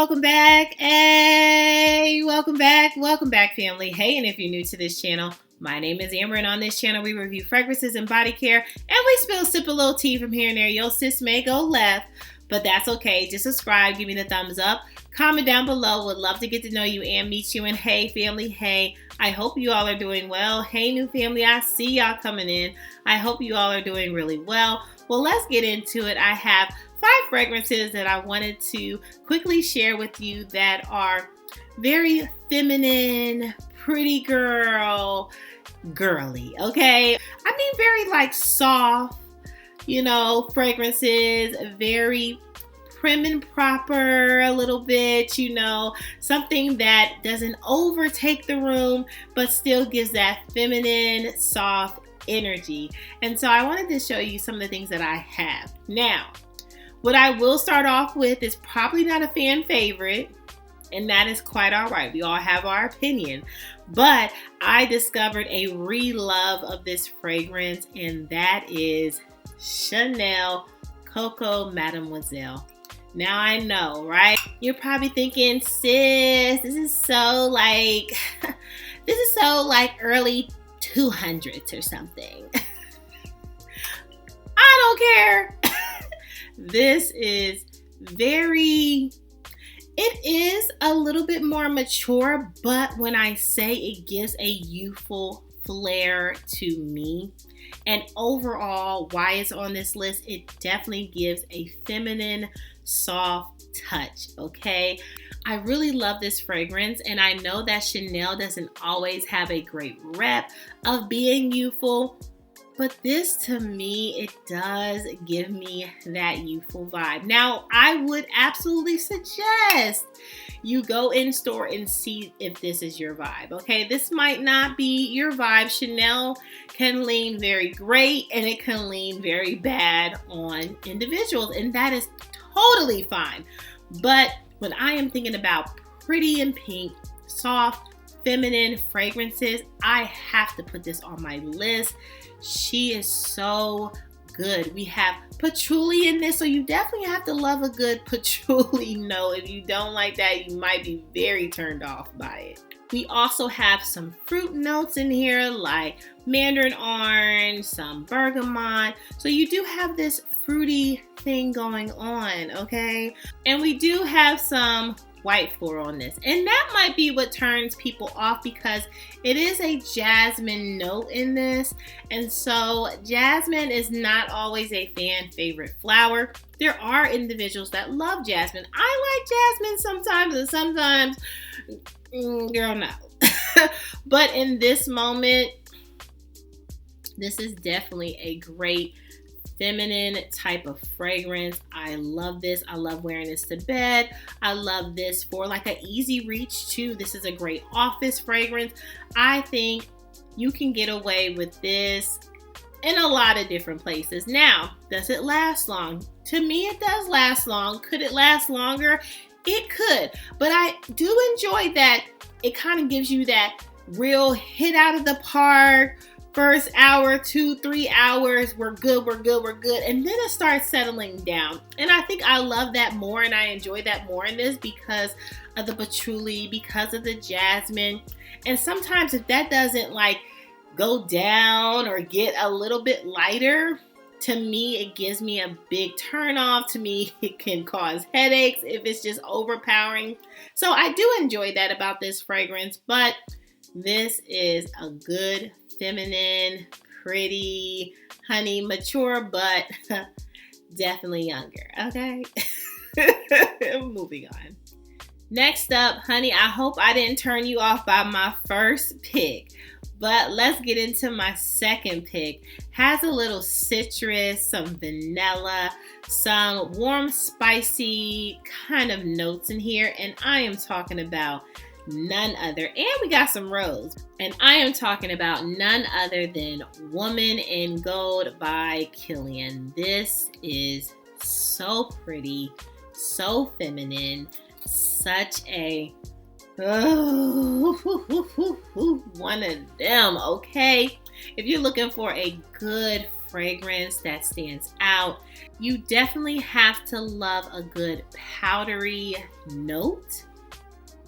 welcome back. Hey, welcome back, family. Hey, and if you're new to this channel, my name is Amber, and on this channel, we review fragrances and body care, and we sip a little tea from here and there. Yo, sis may go left, but that's okay. Just subscribe, give me the thumbs up, comment down below. Would love to get to know you and meet you. And hey, family, hey, I hope you all are doing well. Hey, new family, I see y'all coming in. I hope you all are doing really well. Well, let's get into it. I have 5 fragrances that I wanted to quickly share with you that are very feminine, pretty girly, okay? I mean, very like soft, fragrances, very prim and proper a little bit, something that doesn't overtake the room, but still gives that feminine, soft energy. And so I wanted to show you some of the things that I have. Now, what I will start off with is probably not a fan favorite, and that is quite all right. We all have our opinion, but I discovered a re-love of this fragrance, and that is Chanel Coco Mademoiselle. Now I know, right? You're probably thinking, sis, this is so like early 200s or something. I don't care. This is it is a little bit more mature, but when I say it gives a youthful flair to me, and overall, why it's on this list, it definitely gives a feminine, soft touch, okay? I really love this fragrance, and I know that Chanel doesn't always have a great rep of being youthful, but this, to me, it does give me that youthful vibe. Now, I would absolutely suggest you go in store and see if this is your vibe, okay? This might not be your vibe. Chanel can lean very great, and it can lean very bad on individuals, and that is totally fine. But when I am thinking about pretty and pink, soft, feminine fragrances, I have to put this on my list. She is so good. We have patchouli in this, so you definitely have to love a good patchouli note. If you don't like that, you might be very turned off by it. We also have some fruit notes in here like mandarin orange, some bergamot. So you do have this fruity thing going on, okay? And we do have some white floral on this, and that might be what turns people off because it is a jasmine note in this, and so jasmine is not always a fan favorite flower. There are individuals that love jasmine. I like jasmine sometimes, and sometimes, girl, no. But in this moment, this is definitely a great feminine type of fragrance. I love this. I love wearing this to bed. I love this for like an easy reach too. This is a great office fragrance. I think you can get away with this in a lot of different places. Now, does it last long? To me, it does last long. Could it last longer? It could, but I do enjoy that it kind of gives you that real hit out of the park. First hour, 2-3 hours, we're good. And then it starts settling down. And I think I love that more, and I enjoy that more in this because of the patchouli, because of the jasmine. And sometimes if that doesn't like go down or get a little bit lighter, to me, it gives me a big turn off. To me, it can cause headaches if it's just overpowering. So I do enjoy that about this fragrance, but this is a good feminine, pretty, honey, mature, but definitely younger, okay? Moving on. Next up, honey, I hope I didn't turn you off by my first pick, but let's get into my second pick. Has a little citrus, some vanilla, some warm, spicy kind of notes in here, and I am talking about none other, and we got some rose, and I am talking about none other than Woman in Gold by Killian. This is so pretty, so feminine, such a one of them, okay? If you're looking for a good fragrance that stands out. You definitely have to love a good powdery note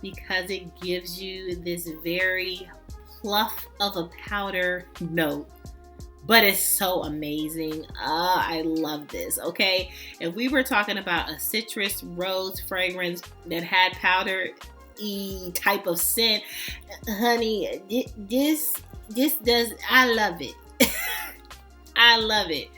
because it gives you this very fluff of a powder note. But it's so amazing. I love this, okay? If we were talking about a citrus rose fragrance that had powder-y type of scent, honey, this does, I love it. I love it.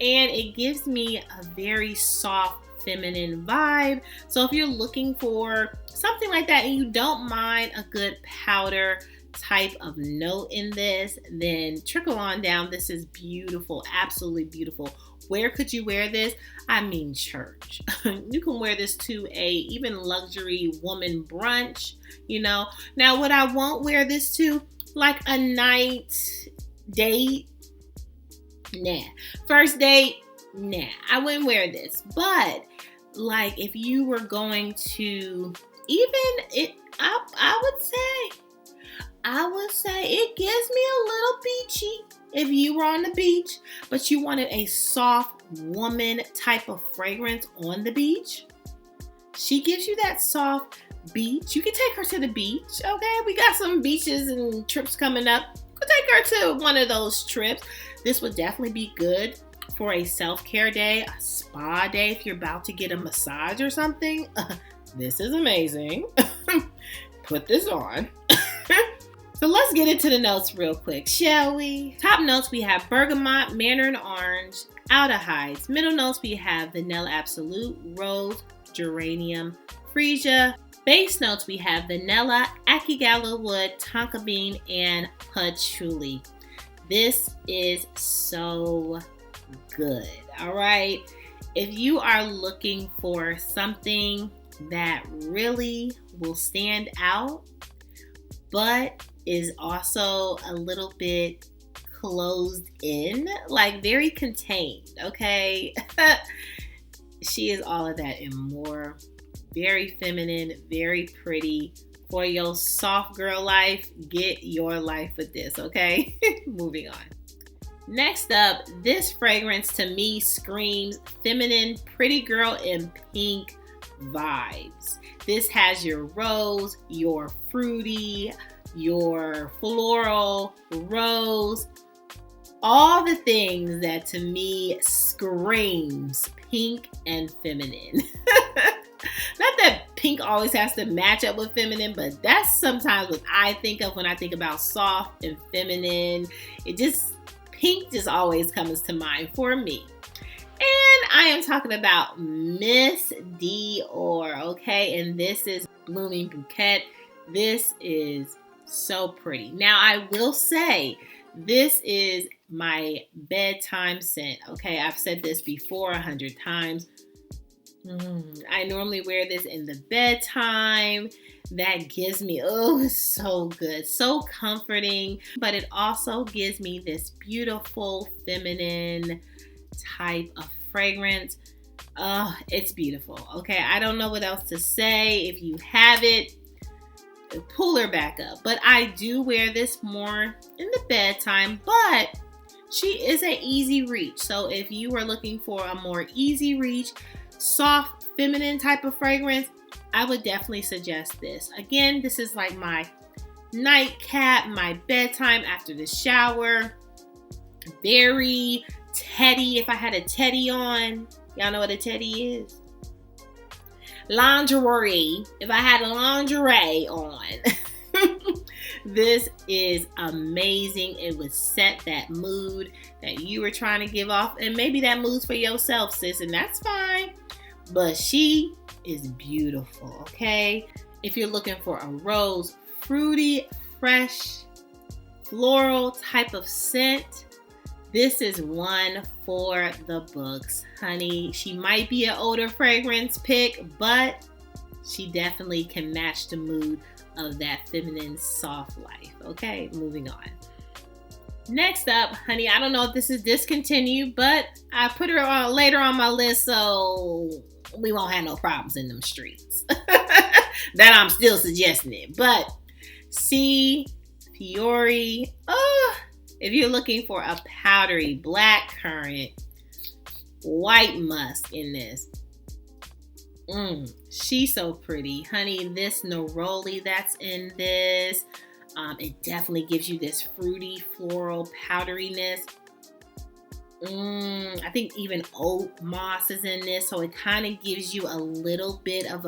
And it gives me a very soft, feminine vibe. So if you're looking for something like that and you don't mind a good powder type of note in this, then trickle on down. This is beautiful, absolutely beautiful. Where could you wear this? I mean, church. You can wear this to a even luxury woman brunch, you know. Now, what I won't wear this to, like a night date, nah. First date, nah. I wouldn't wear this. But like if you were going to I would say it gives me a little beachy if you were on the beach, but you wanted a soft woman type of fragrance on the beach. She gives you that soft beach. You can take her to the beach, okay? We got some beaches and trips coming up. Go take her to one of those trips. This would definitely be good for a self-care day, a spa day if you're about to get a massage or something. This is amazing. Put this on. So let's get into the notes real quick, shall we? Top notes, we have bergamot, mandarin orange, aldehydes. Middle notes, we have vanilla absolute, rose, geranium, freesia. Base notes, we have vanilla, akigala wood, tonka bean, and patchouli. This is so good, all right? If you are looking for something that really will stand out, but is also a little bit closed in, like very contained, okay? She is all of that and more. Very feminine, very pretty. For your soft girl life, get your life with this, okay? Moving on. Next up, this fragrance to me screams feminine, pretty girl in pink vibes. This has your rose, your fruity, your floral, rose, all the things that to me screams pink and feminine. Not that pink always has to match up with feminine, but that's sometimes what I think of when I think about soft and feminine. Pink just always comes to mind for me. And I am talking about missdior, okay? And this is Blooming Bouquet. This is so pretty. Now, I will say this is my bedtime scent, okay? I've said this before 100 times. I normally wear this in the bedtime. That gives me, it's so good, so comforting, but it also gives me this beautiful feminine type of fragrance. It's beautiful, okay? I don't know what else to say. If you have it, pull her back up. But I do wear this more in the bedtime, but she is an easy reach. So if you are looking for a more easy reach, soft, feminine type of fragrance, I would definitely suggest this. Again, this is like my nightcap, my bedtime after the shower. Very teddy. If I had a teddy on, y'all know what a teddy is? Lingerie. If I had a lingerie on. This is amazing. It would set that mood that you were trying to give off. And maybe that mood's for yourself, sis, and that's fine. But she is beautiful, okay? If you're looking for a rose, fruity, fresh, floral type of scent, this is one for the books, honey. She might be an older fragrance pick, but she definitely can match the mood of that feminine soft life, okay? Moving on. Next up, honey, I don't know if this is discontinued, but I put her on later on my list so we won't have no problems in them streets. That I'm still suggesting it. But Si Fiori, If you're looking for a powdery black currant, white musk in this. She's so pretty. Honey, this neroli that's in this, it definitely gives you this fruity, floral powderiness. I think even oat moss is in this, so it kind of gives you a little bit of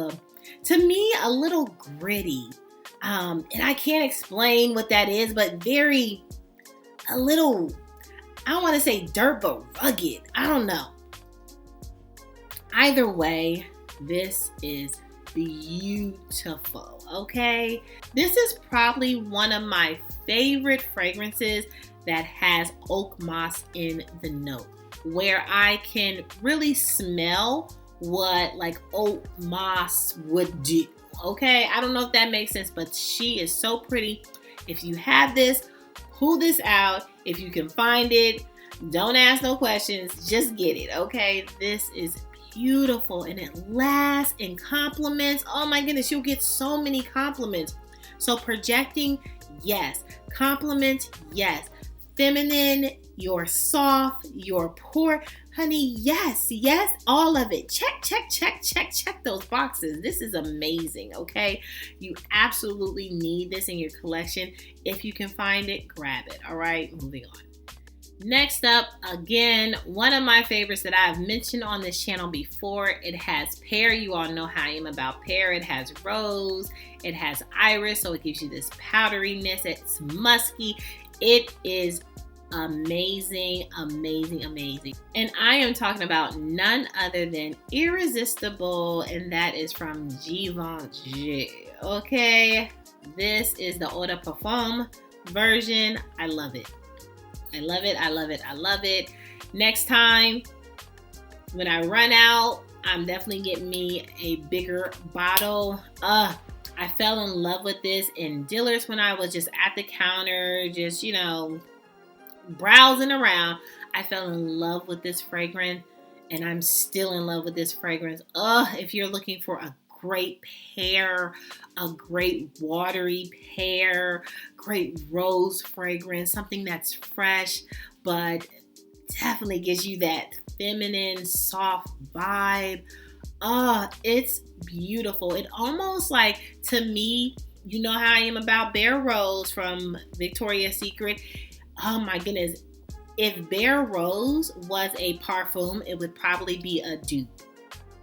to me, a little gritty. And I can't explain what that is, but a little, I don't want to say dirt, but rugged. I don't know. Either way, this is beautiful, okay? This is probably one of my favorite fragrances that has oak moss in the note, where I can really smell what like oak moss would do, okay? I don't know if that makes sense, but she is so pretty. If you have this, pull this out. If you can find it, don't ask no questions, just get it, okay? This is beautiful and it lasts and compliments. Oh my goodness, you'll get so many compliments. So projecting, yes. Compliments, yes. Feminine, you're soft, you're poor. Honey, yes, all of it. Check those boxes. This is amazing, okay? You absolutely need this in your collection. If you can find it, grab it, all right? Moving on. Next up, again, one of my favorites that I've mentioned on this channel before. It has pear. You all know how I am about pear. It has rose. It has iris, so it gives you this powderiness. It's musky. It is amazing. And I am talking about none other than Irresistible, and that is from Givenchy. Okay, this is the Eau de Parfum version. I love it. I love it. Next time, when I run out, I'm definitely getting me a bigger bottle. I fell in love with this in Dillard's when I was just at the counter, just, browsing around. I fell in love with this fragrance, and I'm still in love with this fragrance. If you're looking for a great pear, a great watery pear, great rose fragrance, something that's fresh, but definitely gives you that feminine, soft vibe. It's beautiful. It almost like, to me, you know how I am about Bare Rose from Victoria's Secret. Oh my goodness. If Bare Rose was a parfum, it would probably be a dupe.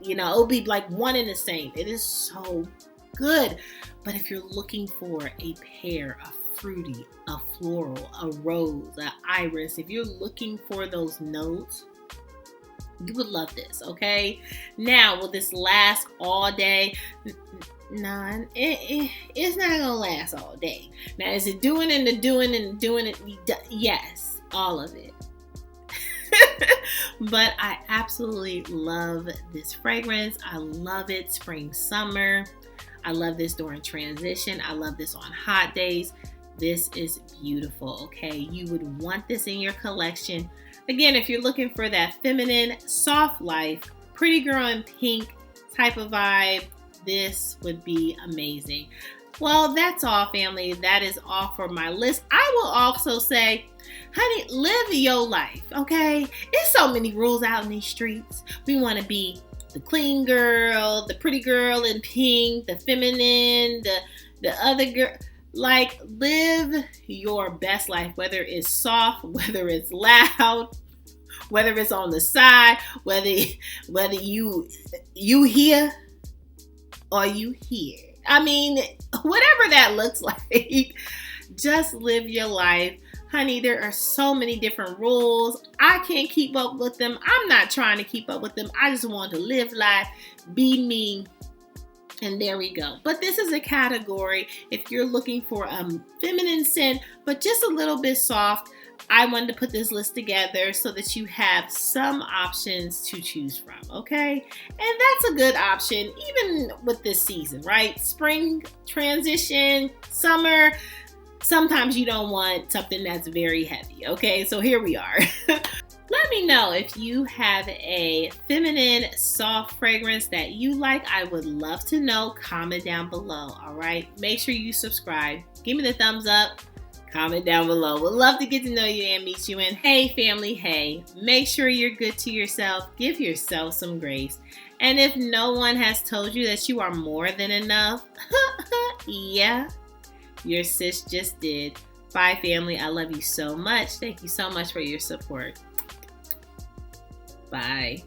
It would be like one and the same. It is so good. But if you're looking for a pear, a fruity, a floral, a rose, an iris, if you're looking for those notes, you would love this, okay? Now, will this last all day? No, it's not gonna last all day. Now, is it doing it? Yes, all of it. But I absolutely love this fragrance. I love it spring, summer. I love this during transition. I love this on hot days. This is beautiful, okay? You would want this in your collection. Again, if you're looking for that feminine, soft life, pretty girl in pink type of vibe, this would be amazing. Well, that's all, family. That is all for my list. I will also say, honey, live your life, okay? There's so many rules out in these streets. We want to be the clean girl, the pretty girl in pink, the feminine, the other girl. Like, live your best life, whether it's soft, whether it's loud, whether it's on the side, whether you here or you here. I mean, whatever that looks like, just live your life. Honey, there are so many different rules. I can't keep up with them. I'm not trying to keep up with them. I just want to live life, be me, and there we go. But this is a category, if you're looking for a feminine scent, but just a little bit soft, I wanted to put this list together so that you have some options to choose from, okay? And that's a good option, even with this season, right? Spring, transition, summer. Sometimes you don't want something that's very heavy, okay? So here we are. Let me know if you have a feminine, soft fragrance that you like. I would love to know. Comment down below, all right? Make sure you subscribe. Give me the thumbs up. Comment down below. Would love to get to know you and meet you. And hey, family, hey, make sure you're good to yourself. Give yourself some grace. And if no one has told you that you are more than enough, yeah, your sis just did. Bye, family. I love you so much. Thank you so much for your support. Bye.